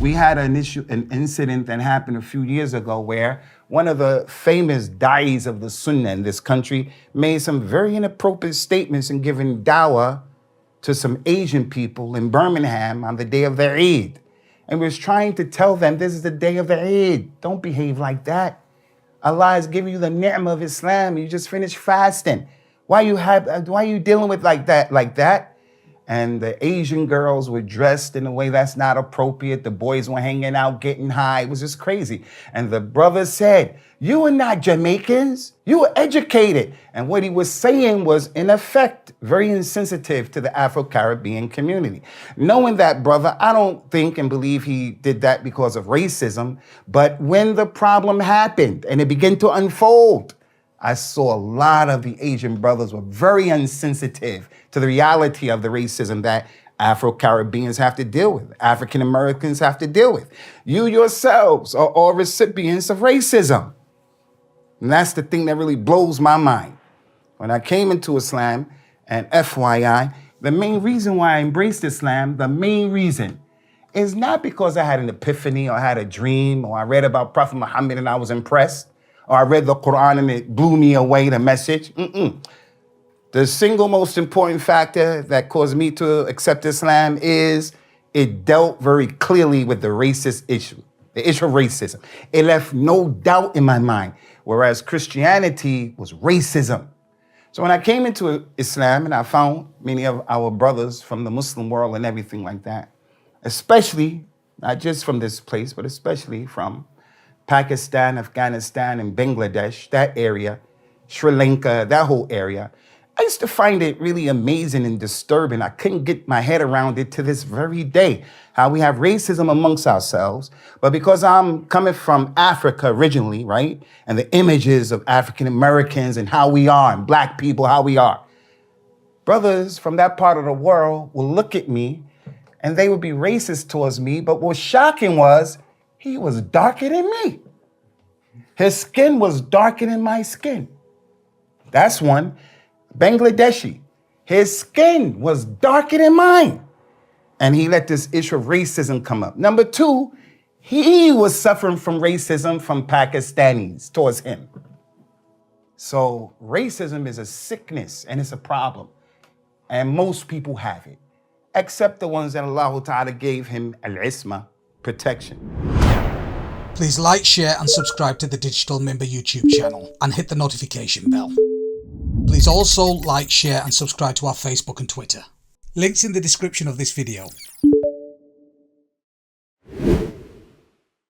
We had an incident that happened a few years ago where one of the famous da'is of the Sunnah in this country made some very inappropriate statements in giving dawah to some Asian people in Birmingham on the day of their Eid. And was trying to tell them this is the day of the Eid. Don't behave like that. Allah is giving you the ni'mah of Islam. You just finished fasting. Why are you dealing with like that? And the Asian girls were dressed in a way that's not appropriate. The boys were hanging out, getting high. It was just crazy. And the brother said, "You are not Jamaicans. You are educated." And what he was saying was, in effect, very insensitive to the Afro-Caribbean community. Knowing that, brother, I don't think and believe he did that because of racism. But when the problem happened and it began to unfold, I saw a lot of the Asian brothers were very insensitive to the reality of the racism that Afro-Caribbeans have to deal with, African Americans have to deal with. You yourselves are all recipients of racism. And that's the thing that really blows my mind. When I came into Islam, and FYI, the main reason why I embraced Islam, the main reason is not because I had an epiphany or I had a dream or I read about Prophet Muhammad and I was impressed, or I read the Qur'an and it blew me away, the message. The single most important factor that caused me to accept Islam is it dealt very clearly with the racist issue, the issue of racism. It left no doubt in my mind, whereas Christianity was racism. So when I came into Islam and I found many of our brothers from the Muslim world and everything like that, especially, not just from this place, but especially from Pakistan, Afghanistan, and Bangladesh, that area, Sri Lanka, that whole area, I used to find it really amazing and disturbing. I couldn't get my head around it to this very day, how we have racism amongst ourselves. But because I'm coming from Africa originally, right, and the images of African Americans and how we are, and black people, how we are, brothers from that part of the world will look at me and they would be racist towards me. But what's shocking was, he was darker than me. His skin was darker than my skin. That's one. Bangladeshi. His skin was darker than mine. And he let this issue of racism come up. Number two, he was suffering from racism from Pakistanis towards him. So racism is a sickness and it's a problem. And most people have it, except the ones that Allah Ta'ala gave him al-isma, protection. Please like, share and subscribe to the Digital Mimbar YouTube channel and hit the notification bell. Please also like, share and subscribe to our Facebook and Twitter. Links in the description of this video.